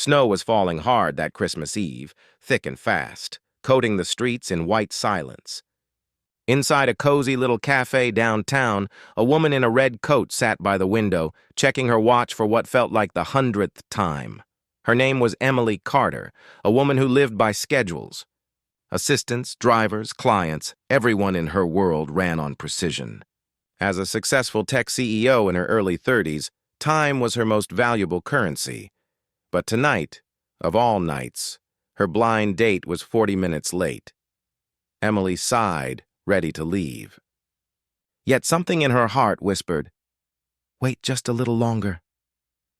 Snow was falling hard that Christmas Eve, thick and fast, coating the streets in white silence. Inside a cozy little cafe downtown, a woman in a red coat sat by the window, checking her watch for what felt like the 100th time. Her name was Emily Carter, a woman who lived by schedules. Assistants, drivers, clients, everyone in her world ran on precision. As a successful tech CEO in her early 30s, time was her most valuable currency. But tonight, of all nights, her blind date was 40 minutes late. Emily sighed, ready to leave. Yet something in her heart whispered, "Wait just a little longer."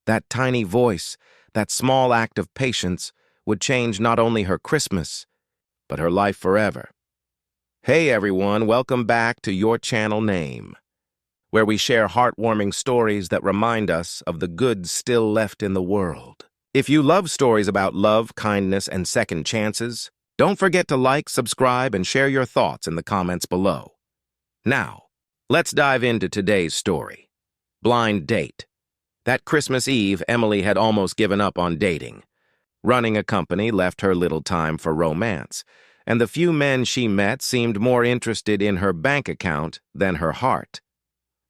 That tiny voice, that small act of patience, would change not only her Christmas, but her life forever. Hey everyone, welcome back to Your Channel Name, where we share heartwarming stories that remind us of the good still left in the world. If you love stories about love, kindness, and second chances, don't forget to like, subscribe, and share your thoughts in the comments below. Now, let's dive into today's story. Blind date. That Christmas Eve, Emily had almost given up on dating. Running a company left her little time for romance, and the few men she met seemed more interested in her bank account than her heart.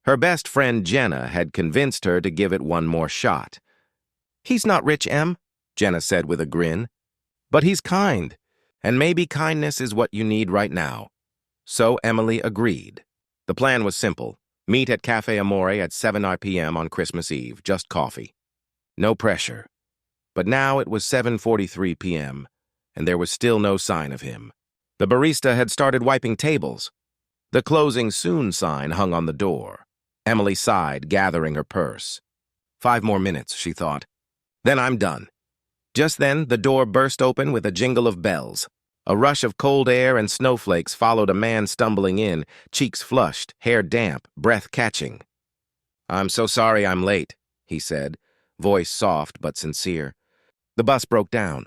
Her best friend Jenna had convinced her to give it one more shot. "He's not rich, Em," Jenna said with a grin. "But he's kind, and maybe kindness is what you need right now." So Emily agreed. The plan was simple. Meet at Cafe Amore at 7 p.m. on Christmas Eve, just coffee. No pressure. But now it was 7:43 p.m., and there was still no sign of him. The barista had started wiping tables. The closing soon sign hung on the door. Emily sighed, gathering her purse. 5 more minutes, she thought. Then I'm done. Just then, the door burst open with a jingle of bells. A rush of cold air and snowflakes followed a man stumbling in, cheeks flushed, hair damp, breath catching. "I'm so sorry I'm late," he said, voice soft but sincere. "The bus broke down,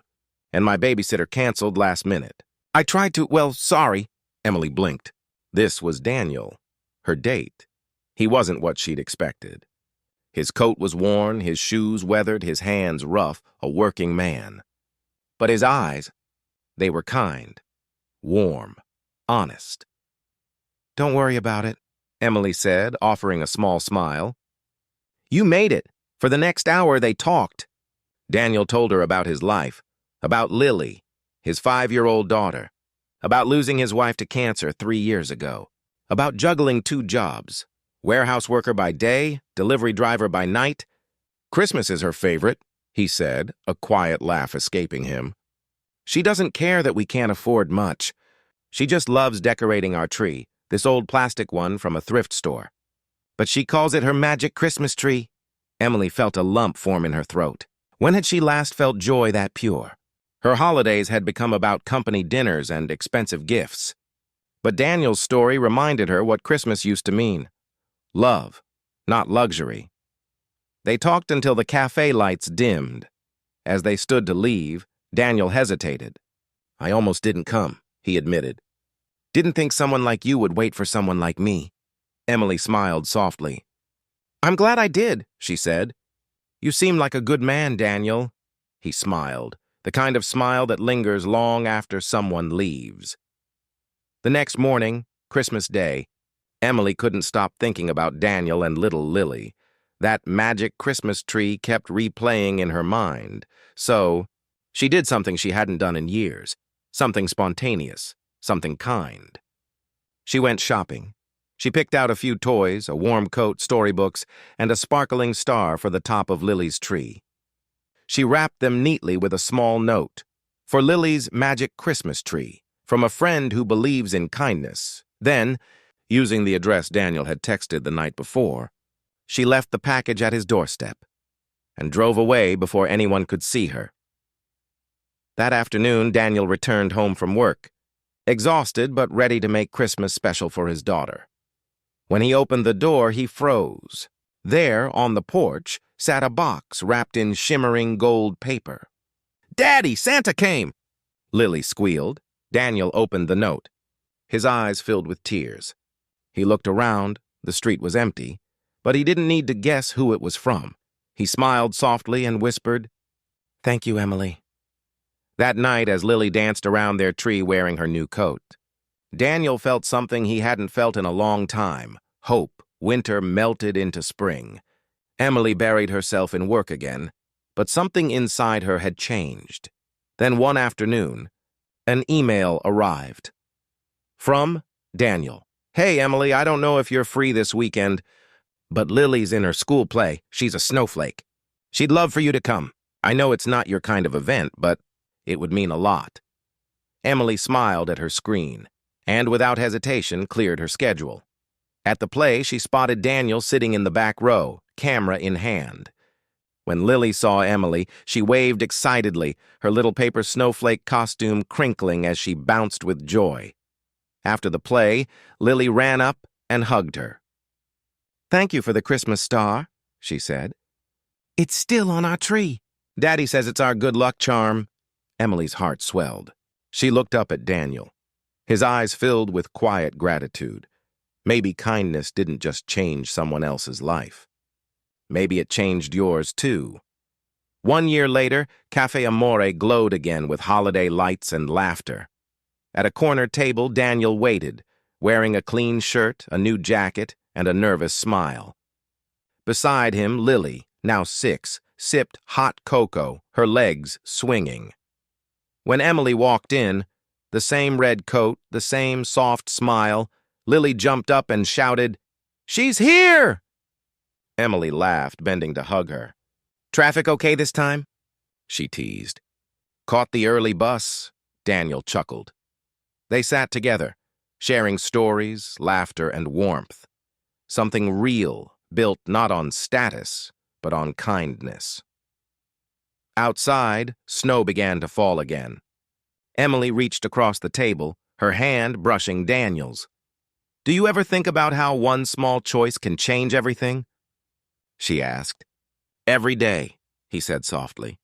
and my babysitter canceled last minute. I tried to, sorry." Emily blinked. This was Daniel, her date. He wasn't what she'd expected. His coat was worn, his shoes weathered, his hands rough, a working man. But his eyes, they were kind, warm, honest. "Don't worry about it," Emily said, offering a small smile. "You made it." For the next hour, they talked. Daniel told her about his life, about Lily, his 5-year-old daughter, about losing his wife to cancer 3 years ago, about juggling 2 jobs, warehouse worker by day, delivery driver by night. "Christmas is her favorite," he said, a quiet laugh escaping him. "She doesn't care that we can't afford much. She just loves decorating our tree, this old plastic one from a thrift store. But she calls it her magic Christmas tree." Emily felt a lump form in her throat. When had she last felt joy that pure? Her holidays had become about company dinners and expensive gifts. But Daniel's story reminded her what Christmas used to mean. Love, not luxury. They talked until the cafe lights dimmed. As they stood to leave, Daniel hesitated. "I almost didn't come," he admitted. "Didn't think someone like you would wait for someone like me." Emily smiled softly. "I'm glad I did," she said. "You seem like a good man, Daniel." He smiled, the kind of smile that lingers long after someone leaves. The next morning, Christmas Day, Emily couldn't stop thinking about Daniel and little Lily. That magic Christmas tree kept replaying in her mind. So, she did something she hadn't done in years, something spontaneous, something kind. She went shopping. She picked out a few toys, a warm coat, storybooks, and a sparkling star for the top of Lily's tree. She wrapped them neatly with a small note. "For Lily's magic Christmas tree, from a friend who believes in kindness." Then, using the address Daniel had texted the night before, she left the package at his doorstep and drove away before anyone could see her. That afternoon, Daniel returned home from work, exhausted but ready to make Christmas special for his daughter. When he opened the door, he froze. There, on the porch, sat a box wrapped in shimmering gold paper. "Daddy, Santa came!" Lily squealed. Daniel opened the note. His eyes filled with tears. He looked around. The street was empty, but he didn't need to guess who it was from. He smiled softly and whispered, Thank you, Emily. That night, as Lily danced around their tree wearing her new coat, Daniel felt something he hadn't felt in a long time. Hope. Winter melted into spring. Emily buried herself in work again, but something inside her had changed. Then one afternoon, an email arrived. From Daniel. Hey, Emily, I don't know if you're free this weekend, but Lily's in her school play. She's a snowflake. She'd love for you to come. I know it's not your kind of event, but it would mean a lot. Emily smiled at her screen, and without hesitation cleared her schedule. At the play, she spotted Daniel sitting in the back row, camera in hand. When Lily saw Emily, she waved excitedly, her little paper snowflake costume crinkling as she bounced with joy. After the play, Lily ran up and hugged her. "Thank you for the Christmas star," she said. "It's still on our tree. Daddy says it's our good luck charm." Emily's heart swelled. She looked up at Daniel. His eyes filled with quiet gratitude. Maybe kindness didn't just change someone else's life. Maybe it changed yours, too. 1 year later, Cafe Amore glowed again with holiday lights and laughter. At a corner table, Daniel waited, wearing a clean shirt, a new jacket, and a nervous smile. Beside him, Lily, now 6, sipped hot cocoa, her legs swinging. When Emily walked in, the same red coat, the same soft smile, Lily jumped up and shouted, "She's here!" Emily laughed, bending to hug her. "Traffic okay this time?" she teased. "Caught the early bus," Daniel chuckled. They sat together, sharing stories, laughter, and warmth. Something real, built not on status, but on kindness. Outside, snow began to fall again. Emily reached across the table, her hand brushing Daniel's. "Do you ever think about how one small choice can change everything?" she asked. "Every day," he said softly.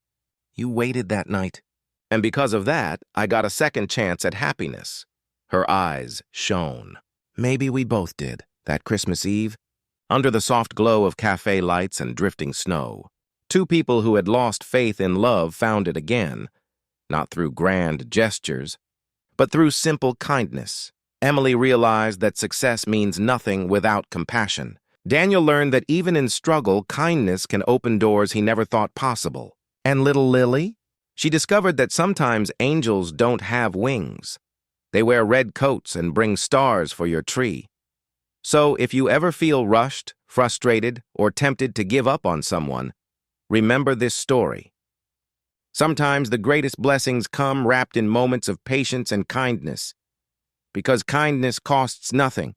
"You waited that night. And because of that, I got a second chance at happiness." Her eyes shone. "Maybe we both did, that Christmas Eve." Under the soft glow of cafe lights and drifting snow, two people who had lost faith in love found it again, not through grand gestures, but through simple kindness. Emily realized that success means nothing without compassion. Daniel learned that even in struggle, kindness can open doors he never thought possible. And little Lily? She discovered that sometimes angels don't have wings. They wear red coats and bring stars for your tree. So if you ever feel rushed, frustrated, or tempted to give up on someone, remember this story. Sometimes the greatest blessings come wrapped in moments of patience and kindness, because kindness costs nothing,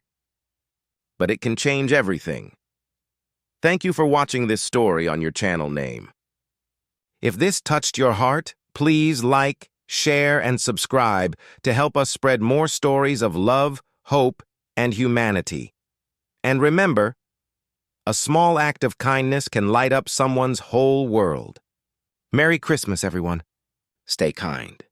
but it can change everything. Thank you for watching this story on your channel name. If this touched your heart, please like, share, and subscribe to help us spread more stories of love, hope, and humanity. And remember, a small act of kindness can light up someone's whole world. Merry Christmas, everyone. Stay kind.